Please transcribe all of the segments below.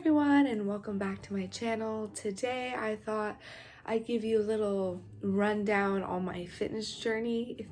everyone, and welcome back to my channel. Today I thought I'd give you a little rundown on my fitness journey.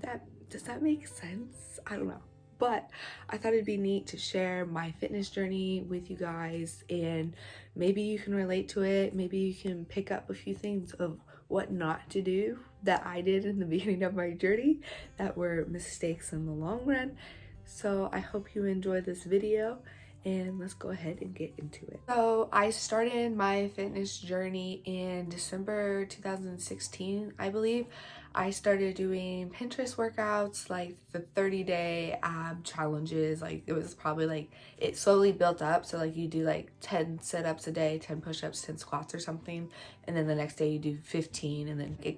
Does that make sense? I don't know. But I thought it'd be neat to share my fitness journey with you guys, and maybe you can relate to it. Maybe you can pick up a few things of what not to do that I did in the beginning of my journey that were mistakes in the long run. So I hope you enjoy this video, and let's go ahead and get into it. So I started my fitness journey in December 2016, I believe. I started doing Pinterest workouts, like the 30-day ab challenges. Like it was probably like, it slowly built up. So like you do like 10 sit-ups a day, 10 push-ups, 10 squats or something. And then the next day you do 15, and then it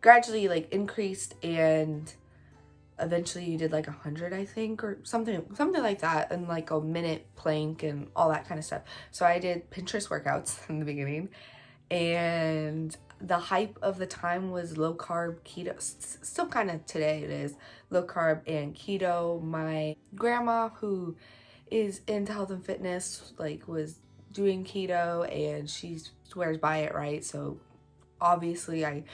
gradually like increased, and eventually you did like 100, I think, or something like that, and like a minute plank and all that kind of stuff. So I did Pinterest workouts in the beginning, and the hype of the time was low carb keto. Still kind of today it is low carb and keto. My grandma, who is into health and fitness, like was doing keto, and she swears by it, right? So obviously I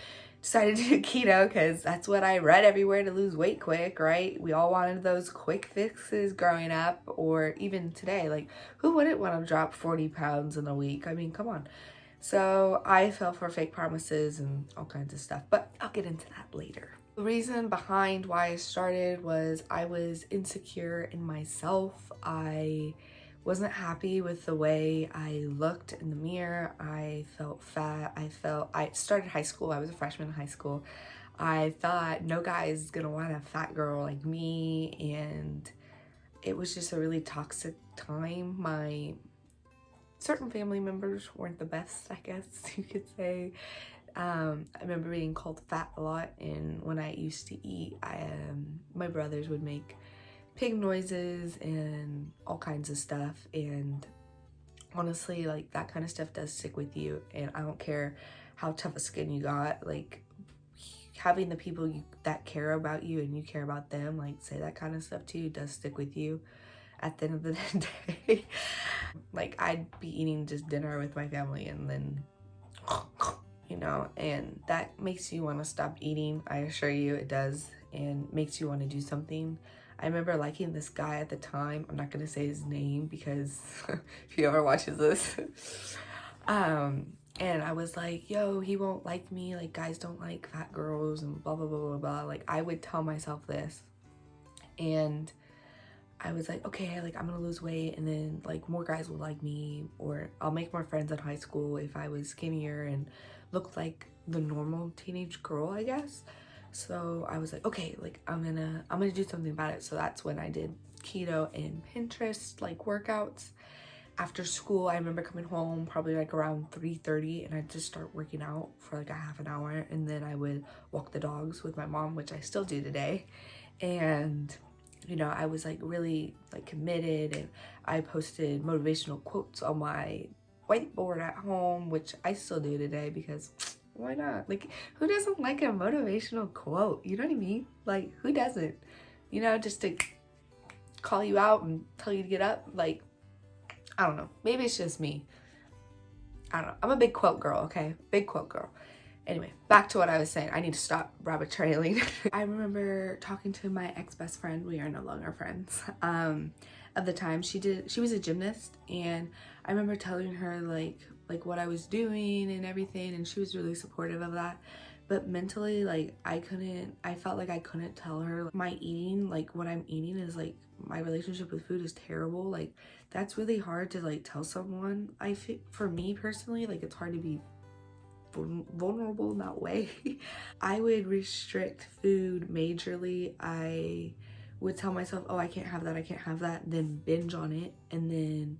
decided to do keto because that's what I read everywhere to lose weight quick, right? We all wanted those quick fixes growing up, or even today. Like, who wouldn't want to drop 40 pounds in a week? I mean, come on. So I fell for fake promises and all kinds of stuff, but I'll get into that later. The reason behind why I started was I was insecure in myself. I wasn't happy with the way I looked in the mirror. I felt fat. I started high school. I was a freshman in high school. I thought no guy is gonna want a fat girl like me, and it was just a really toxic time. My certain family members weren't the best, I guess you could say. I remember being called fat a lot, and when I used to eat, my brothers would make pig noises and all kinds of stuff, and honestly, like, that kind of stuff does stick with you. And I don't care how tough a skin you got, like, having the people that care about you and you care about them, like, say that kind of stuff to you does stick with you at the end of the day. Like, I'd be eating just dinner with my family, and then and that makes you want to stop eating. I assure you it does, and makes you want to do something. I remember liking this guy at the time. I'm not gonna say his name because if he ever watches this. And I was like, yo, he won't like me, like guys don't like fat girls and blah blah blah blah blah. Like, I would tell myself this, and I was like, okay, like, I'm gonna lose weight, and then like more guys will like me, or I'll make more friends in high school if I was skinnier and looked like the normal teenage girl, I guess. So I was like, okay, like I'm gonna do something about it. So that's when I did keto and Pinterest like workouts. After school, I remember coming home probably like around 3:30, and I'd just start working out for like a half an hour, and then I would walk the dogs with my mom, which I still do today. And I was like really like committed, and I posted motivational quotes on my whiteboard at home, which I still do today because why not? Like, who doesn't like a motivational quote? You know what I mean? Like, who doesn't? Just to call you out and tell you to get up. Like, I don't know. Maybe it's just me. I don't know. I'm a big quote girl, okay? Big quote girl. Anyway, back to what I was saying. I need to stop rabbit trailing. I remember talking to my ex-best friend. We are no longer friends. At the time, she was a gymnast, and I remember telling her like what I was doing and everything, and she was really supportive of that. But mentally, like, I felt like I couldn't tell her my eating, like what I'm eating is like, my relationship with food is terrible. Like, that's really hard to like tell someone. For me personally, like, it's hard to be vulnerable in that way. I would restrict food majorly. I would tell myself, oh, I can't have that, then binge on it, and then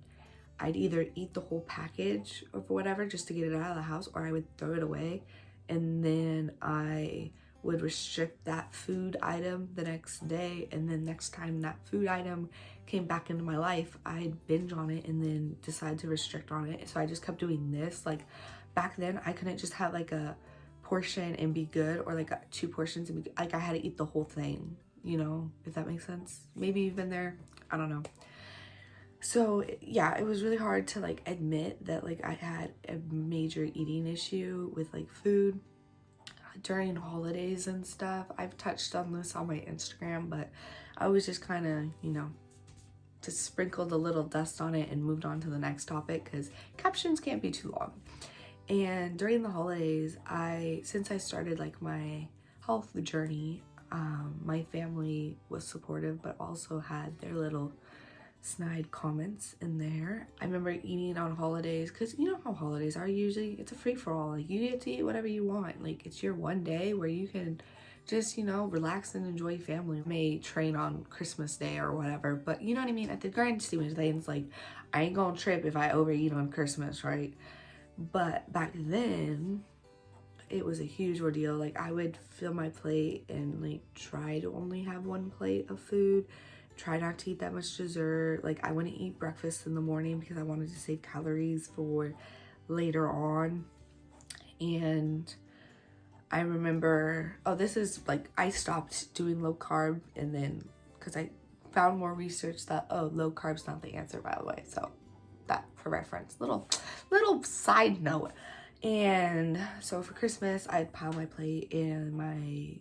I'd either eat the whole package or whatever just to get it out of the house, or I would throw it away, and then I would restrict that food item the next day, and then next time that food item came back into my life, I'd binge on it and then decide to restrict on it. So I just kept doing this. Like, back then I couldn't just have like a portion and be good, or like 2 portions and be like, I had to eat the whole thing, if that makes sense. Maybe you've been there, I don't know. So yeah, it was really hard to like admit that like I had a major eating issue with like food during holidays and stuff. I've touched on this on my Instagram, but I was just kind of, you know, just sprinkled a little dust on it and moved on to the next topic because captions can't be too long. And during the holidays, since I started like my health journey, my family was supportive, but also had their little snide comments in there. I remember eating on holidays because you know how holidays are usually. It's a free-for-all. Like you get to eat whatever you want. Like it's your one day where you can just, you know, relax and enjoy family. May train on Christmas Day or whatever, but you know what I mean? At the grand scheme of things, like I ain't gonna trip if I overeat on Christmas, right? But back then, it was a huge ordeal. Like I would fill my plate and like try to only have one plate of food, try not to eat that much dessert. Like I wouldn't eat breakfast in the morning because I wanted to save calories for later on. And I remember, oh, this is like I stopped doing low carb, and then because I found more research that, oh, low carb's not the answer, by the way. So that for reference, little side note. And so for Christmas, I'd pile my plate, and my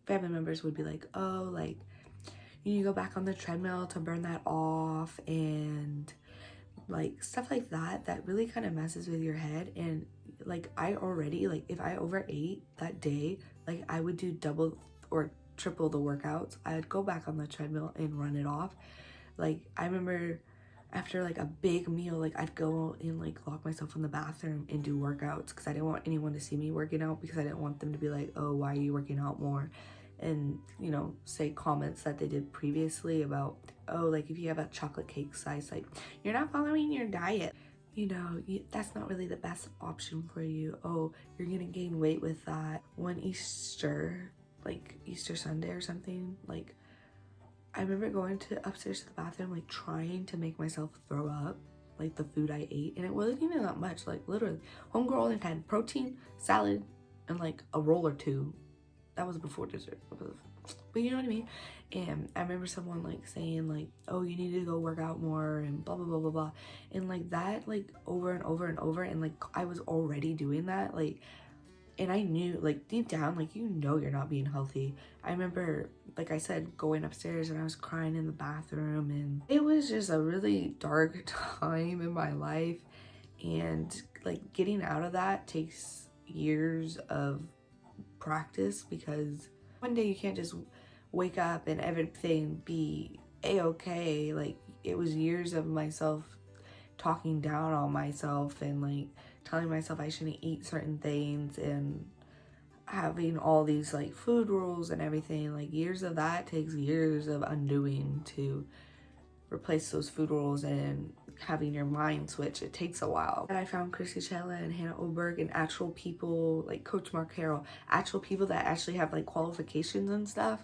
family members would be like, oh, like you need to go back on the treadmill to burn that off, and like stuff like that that really kind of messes with your head. And like I already, like if I overate that day, like I would do double or triple the workouts. I would go back on the treadmill and run it off. Like I remember after like a big meal, like I'd go and like lock myself in the bathroom and do workouts because I didn't want anyone to see me working out, because I didn't want them to be like, oh, why are you working out more? And, you know, say comments that they did previously about, oh, like if you have a chocolate cake size, like you're not following your diet. You know, that's not really the best option for you. Oh, you're gonna gain weight with that. One Easter, like Easter Sunday or something, like I remember going to upstairs to the bathroom, like trying to make myself throw up, like the food I ate. And it wasn't even that much, like literally. Homegirl only had protein, salad, and like a roll or two. That was before dessert. But you know what I mean? And I remember someone like saying like, oh, you need to go work out more and blah, blah, blah, blah, blah. And like that, like over and over and over. And like I was already doing that. Like, and I knew like deep down, like, you know, you're not being healthy. I remember, like I said, going upstairs and I was crying in the bathroom, and it was just a really dark time in my life. And like getting out of that takes years of practice, because one day you can't just wake up and everything be a-okay. Like it was years of myself talking down on myself and like telling myself I shouldn't eat certain things and having all these like food rules and everything. Like years of that takes years of undoing to replace those food rules and having your mind switch. It takes a while. And I found Chrissy Chella and Hannah Oberg and actual people like Coach Mark Harrell, actual people that actually have like qualifications and stuff,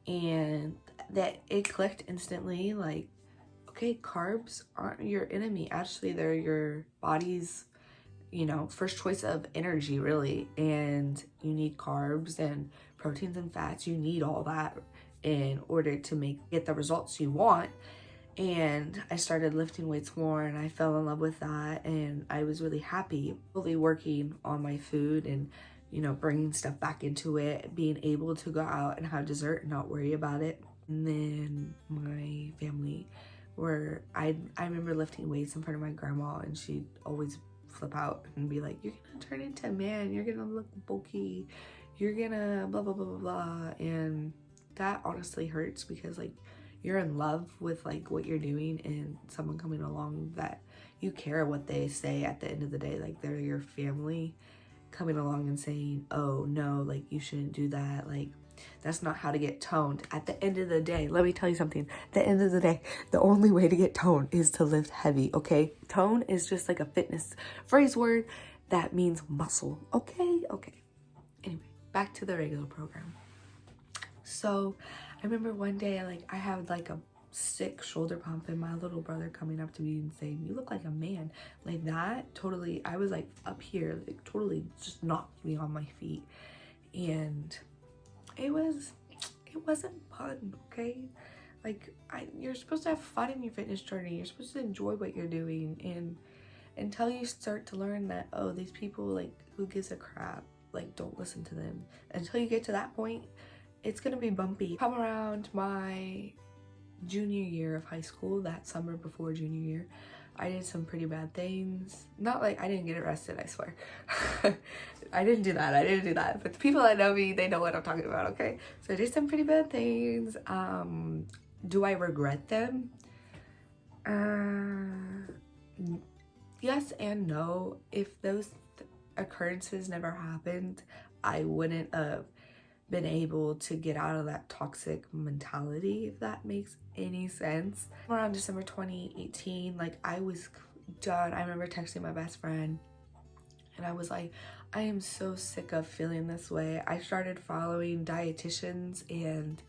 and that it clicked instantly. Like, okay, carbs aren't your enemy. Actually, they're your body's, you know, first choice of energy, really. And you need carbs and proteins and fats. You need all that in order to get the results you want. And I started lifting weights more, and I fell in love with that, and I was really happy, really working on my food and, you know, bringing stuff back into it, being able to go out and have dessert and not worry about it. And then my family I remember lifting weights in front of my grandma, and she'd always flip out and be like, you're gonna turn into a man, you're gonna look bulky, you're gonna blah blah blah blah blah. And that honestly hurts, because like you're in love with like what you're doing, and someone coming along that you care what they say at the end of the day, like they're your family, coming along and saying, oh no, like you shouldn't do that, like that's not how to get toned. At the end of the day, let me tell you something. At the end of the day, the only way to get toned is to lift heavy, okay? Tone is just like a fitness phrase word that means muscle, okay? Okay. Anyway, back to the regular program. So I remember one day, like I had like a sick shoulder pump, and my little brother coming up to me and saying, you look like a man. Like that totally, I was like up here, like totally just knocked me on my feet. And it wasn't fun, okay? Like, you're supposed to have fun in your fitness journey. You're supposed to enjoy what you're doing. And until you start to learn that, oh, these people, like, who gives a crap? Like, don't listen to them. Until you get to that point, it's gonna be bumpy. Come around my junior year of high school, that summer before junior year, I did some pretty bad things. Not like I didn't get arrested, I swear. I didn't do that. But the people that know me, they know what I'm talking about, okay? So I did some pretty bad things. Do I regret them? Yes and no. If those occurrences never happened, I wouldn't have been able to get out of that toxic mentality, if that makes any sense. Around December 2018, like, I was done. I remember texting my best friend and I was like, I am so sick of feeling this way. I started following dietitians, and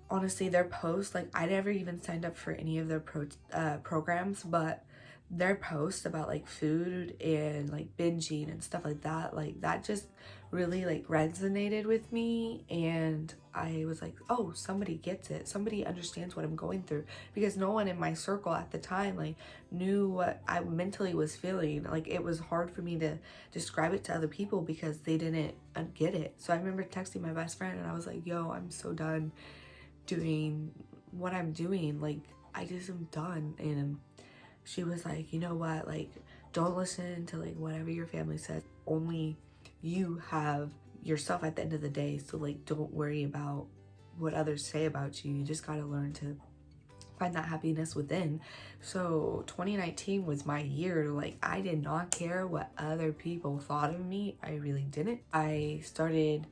honestly, their posts, like, I never even signed up for any of their programs, but their posts about like food and like binging and stuff like that just really like resonated with me. And I was like, oh, somebody gets it, somebody understands what I'm going through, because no one in my circle at the time like knew what I mentally was feeling. Like, it was hard for me to describe it to other people because they didn't get it. So I remember texting my best friend and I was like, yo, I'm so done doing what I'm doing. Like, I just am done. And she was like, you know what, like, don't listen to like whatever your family says. Only you have yourself at the end of the day, so like, don't worry about what others say about you. You just gotta learn to find that happiness within. So 2019 was my year. Like, I did not care what other people thought of me. I really didn't. I started,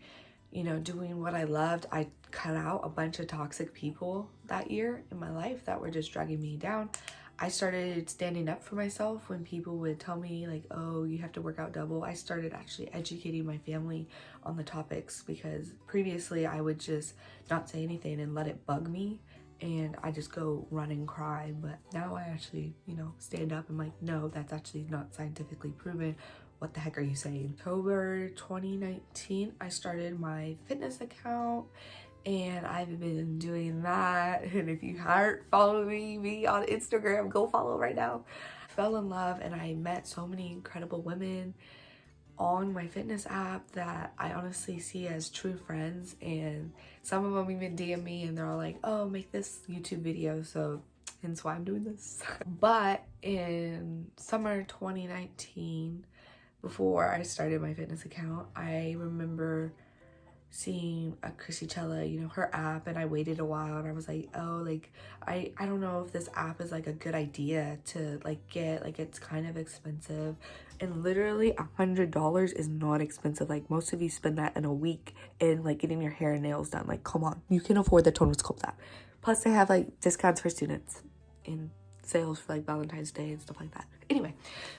you know, doing what I loved. I cut out a bunch of toxic people that year in my life that were just dragging me down. I started standing up for myself when people would tell me like, oh, you have to work out double. I started actually educating my family on the topics, because previously I would just not say anything and let it bug me and I just go run and cry. But now I actually, you know, stand up and like, no, that's actually not scientifically proven. What the heck are you saying? October 2019, I started my fitness account, and I've been doing that. And if you aren't following me on Instagram, go follow right now. I fell in love and I met so many incredible women on my fitness app that I honestly see as true friends. And some of them even DM me and they're all like, oh, make this YouTube video. So hence why I'm doing this. But in summer 2019, before I started my fitness account, I remember seeing a Chrissy Chella, you know, her app, and I waited a while and I was like, oh, like, I don't know if this app is like a good idea to like get. Like, it's kind of expensive, and literally $100 is not expensive. Like, most of you spend that in a week in like getting your hair and nails done. Like, come on, you can afford the Tone with Sculpt app. Plus they have like discounts for students and sales for like Valentine's Day and stuff like that. Anyway,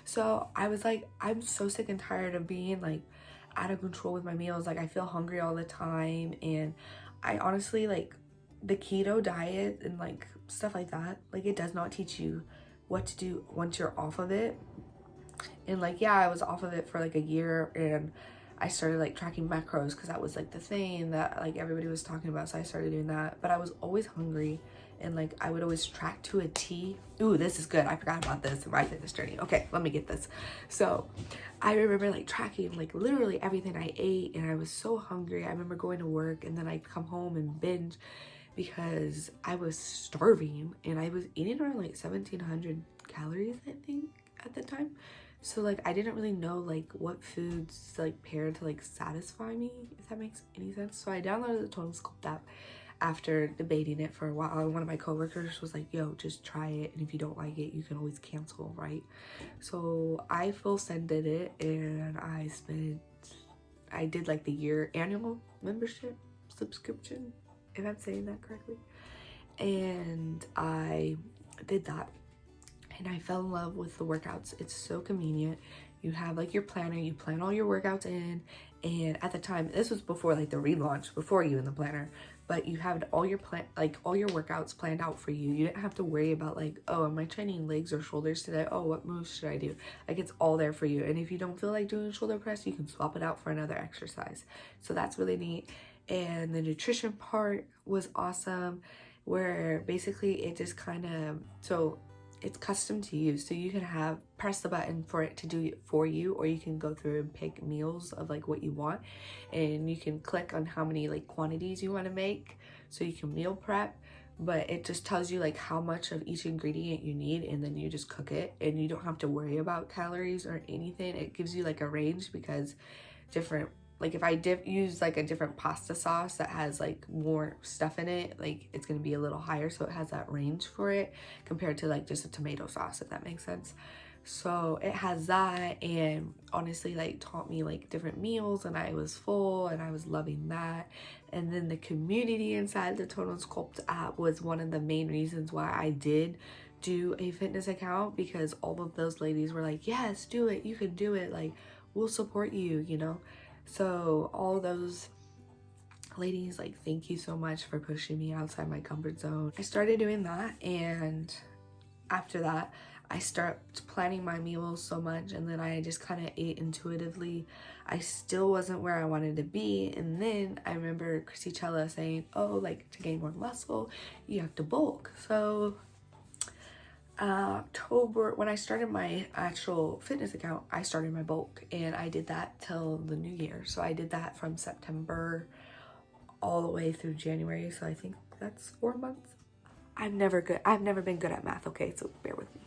so I was like, I'm so sick and tired of being like out of control with my meals. Like, I feel hungry all the time, and I honestly, like, the keto diet and like stuff like that, like, it does not teach you what to do once you're off of it. And like, yeah, I was off of it for like a year, and I started like tracking macros because that was like the thing that like everybody was talking about. So I started doing that, but I was always hungry, and like I would always track to a T. Ooh, this is good. I forgot about this in my fitness journey. Okay, let me get this. So I remember like tracking like literally everything I ate, and I was so hungry. I remember going to work and then I'd come home and binge because I was starving, and I was eating around like 1,700 calories, I think, at the time. So like, I didn't really know like what foods like paired to like satisfy me, if that makes any sense. So I downloaded the Tone Sculpt app after debating it for a while. One of my coworkers was like, yo, just try it, and if you don't like it, you can always cancel, right? So I full sended it, and I did like the year annual membership subscription, if I'm saying that correctly. And I did that, and I fell in love with the workouts. It's so convenient. You have like your planner, you plan all your workouts in, and at the time, this was before like the relaunch, before you in the planner, but you had all your all your workouts planned out for you. You didn't have to worry about like, oh, am I training legs or shoulders today? Oh, what moves should I do? Like, it's all there for you. And if you don't feel like doing shoulder press, you can swap it out for another exercise. So that's really neat. And the nutrition part was awesome. where basically it just kind of, so it's custom to you, so you can press the button for it to do it for you, or you can go through and pick meals of like what you want, and you can click on how many like quantities you want to make, so you can meal prep. But it just tells you like how much of each ingredient you need, and then you just cook it, and you don't have to worry about calories or anything. It gives you like a range, because different, like if I use like a different pasta sauce that has like more stuff in it, like it's gonna be a little higher, so it has that range for it compared to like just a tomato sauce, if that makes sense. So it has that, and honestly like taught me like different meals, and I was full and I was loving that. And then the community inside the Total Sculpt app was one of the main reasons why I did do a fitness account, because all of those ladies were like, yes, do it, you can do it, like we'll support you, you know. So all those ladies, like, thank you so much for pushing me outside my comfort zone. I started doing that, and after that I started planning my meals so much, and then I just kind of ate intuitively. I still wasn't where I wanted to be, and then I remember Chrissy Chella saying, oh, like to gain more muscle you have to bulk. So October, when I started my actual fitness account, I started my bulk, and I did that till the new year. So I did that from September all the way through January, so I think that's 4 months. I've never been good at math, okay, so bear with me.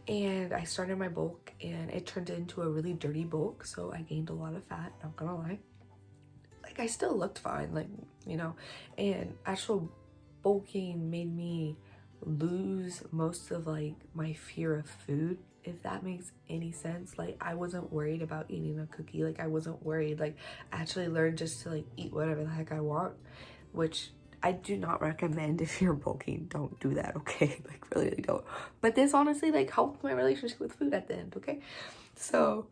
And I started my bulk, and it turned into a really dirty bulk, so I gained a lot of fat, not gonna lie. Like, I still looked fine, like, you know, and actual bulking made me lose most of like my fear of food, if that makes any sense. Like, I wasn't worried about eating a cookie, like I wasn't worried, like I actually learned just to like eat whatever the heck I want, which I do not recommend. If you're bulking, don't do that, okay? Like, really don't. But this honestly like helped my relationship with food at the end, okay? So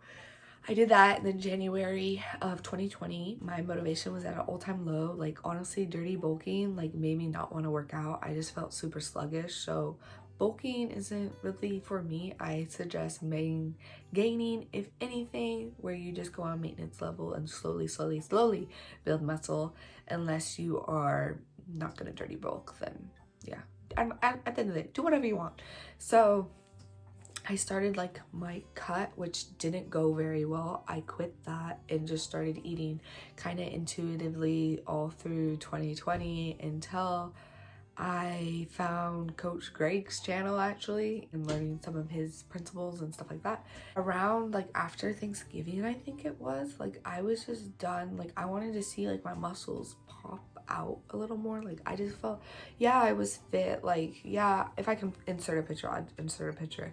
I did that, and then January of 2020, my motivation was at an all-time low. Like, honestly, dirty bulking like made me not want to work out. I just felt super sluggish. So bulking isn't really for me. I suggest gaining, if anything, where you just go on maintenance level and slowly build muscle, unless you are not gonna dirty bulk. Then yeah, at the end of the day, do whatever you want. So I started like my cut, which didn't go very well. I quit that and just started eating kind of intuitively all through 2020, until I found Coach Greg's channel actually, and learning some of his principles and stuff like that. Around like after Thanksgiving, I think it was, like I was just done. Like, I wanted to see like my muscles pop out a little more. Like, I just felt, yeah, I was fit. Like, yeah, if I can insert a picture, I'd insert a picture.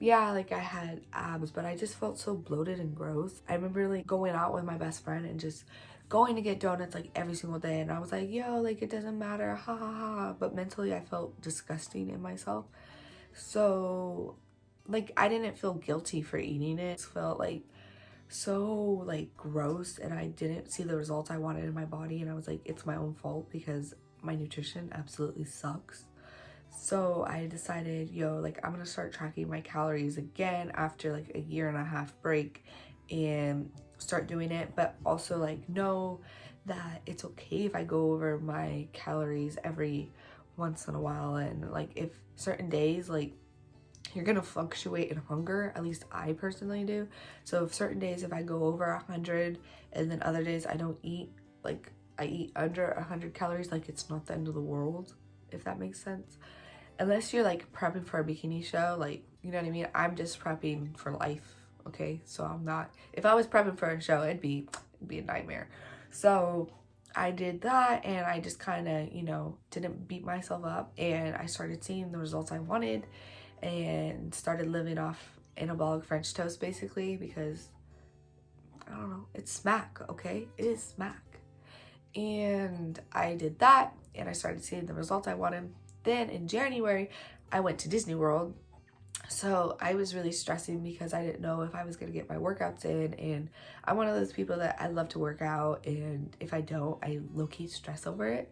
Yeah, like I had abs, but I just felt so bloated and gross. I remember like going out with my best friend and just going to get donuts like every single day, and I was like, yo, like it doesn't matter, ha ha ha. But mentally I felt disgusting in myself. So like I didn't feel guilty for eating it. It felt like so like gross, and I didn't see the results I wanted in my body, and I was like, it's my own fault because my nutrition absolutely sucks. So I decided, yo, like I'm gonna start tracking my calories again after like a 1.5 year break, and start doing it, but also like know that it's okay if I go over my calories every once in a while. And like if certain days, like you're gonna fluctuate in hunger, at least I personally do. So if certain days, if I go over 100, and then other days I don't eat, like I eat under 100 calories, like it's not the end of the world, if that makes sense. Unless you're like prepping for a bikini show, like, you know what I mean? I'm just prepping for life, okay? So I'm not, if I was prepping for a show, it'd be a nightmare. So I did that, and I just kind of, you know, didn't beat myself up, and I started seeing the results I wanted, and started living off anabolic French toast basically, because I don't know, it's smack, okay? It is smack. And I did that, and I started seeing the results I wanted. Then in January, I went to Disney World. So I was really stressing because I didn't know if I was going to get my workouts in. And I'm one of those people that I love to work out, and if I don't, I low-key stress over it.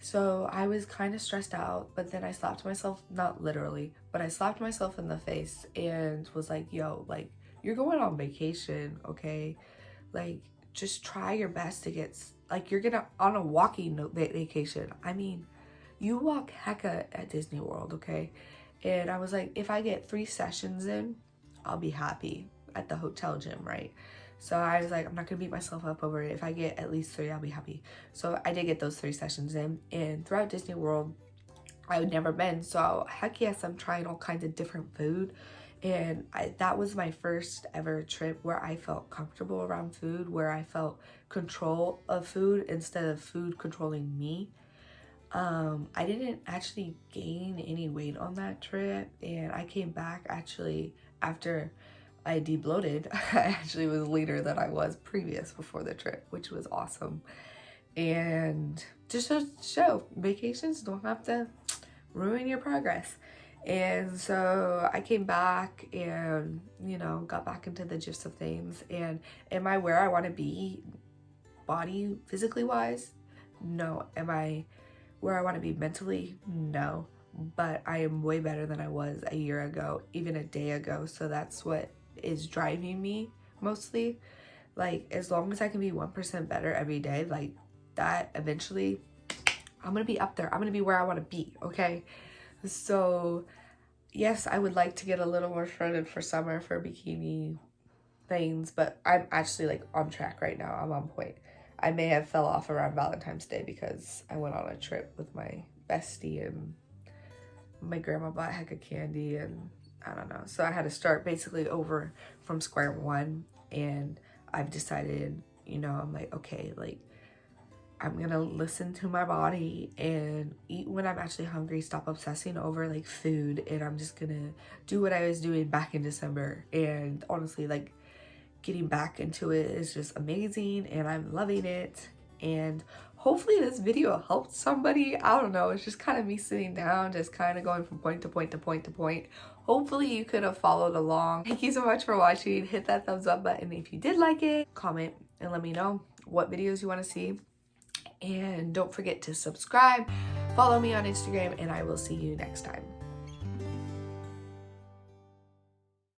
So I was kind of stressed out, but then I slapped myself, not literally, but I slapped myself in the face and was like, yo, like, you're going on vacation, okay? Like, just try your best to get Like, you're gonna on a walking vacation. I mean, you walk hecka at Disney World, okay? And I was like, if I get 3 sessions in, I'll be happy at the hotel gym, right? So I was like, I'm not gonna beat myself up over it. If I get at least 3, I'll be happy. So I did get those 3 sessions in. And throughout Disney World, I had never been. So heck yes, I'm trying all kinds of different food. And that was my first ever trip where I felt comfortable around food, where I felt control of food instead of food controlling me. I didn't actually gain any weight on that trip, and I came back actually after I de-bloated. I actually was leaner than I was before the trip, which was awesome. And just to show, vacations don't have to ruin your progress. And so I came back and, you know, got back into the gist of things. And am I where I want to be body physically wise? No. Am I where I want to be mentally? No. But I am way better than I was a year ago, even a day ago. So that's what is driving me mostly. Like, as long as I can be 1% better every day, like that, eventually I'm gonna be up there. I'm gonna be where I want to be, okay? So yes, I would like to get a little more shredded for summer for bikini things, but I'm actually like on track right now. I'm on point. I may have fell off around Valentine's Day because I went on a trip with my bestie and my grandma bought a heck of candy, and I don't know. So I had to start basically over from square one, and I've decided, you know, I'm like, okay, like I'm gonna listen to my body and eat when I'm actually hungry, stop obsessing over like food, and I'm just gonna do what I was doing back in December. And honestly, like getting back into it is just amazing and I'm loving it. And hopefully this video helped somebody. I don't know, it's just kind of me sitting down, just kind of going from point to point to point to point. Hopefully you could have followed along. Thank you so much for watching. Hit that thumbs up button if you did like it. Comment and let me know what videos you want to see. And don't forget to subscribe, follow me on Instagram, and I will see you next time.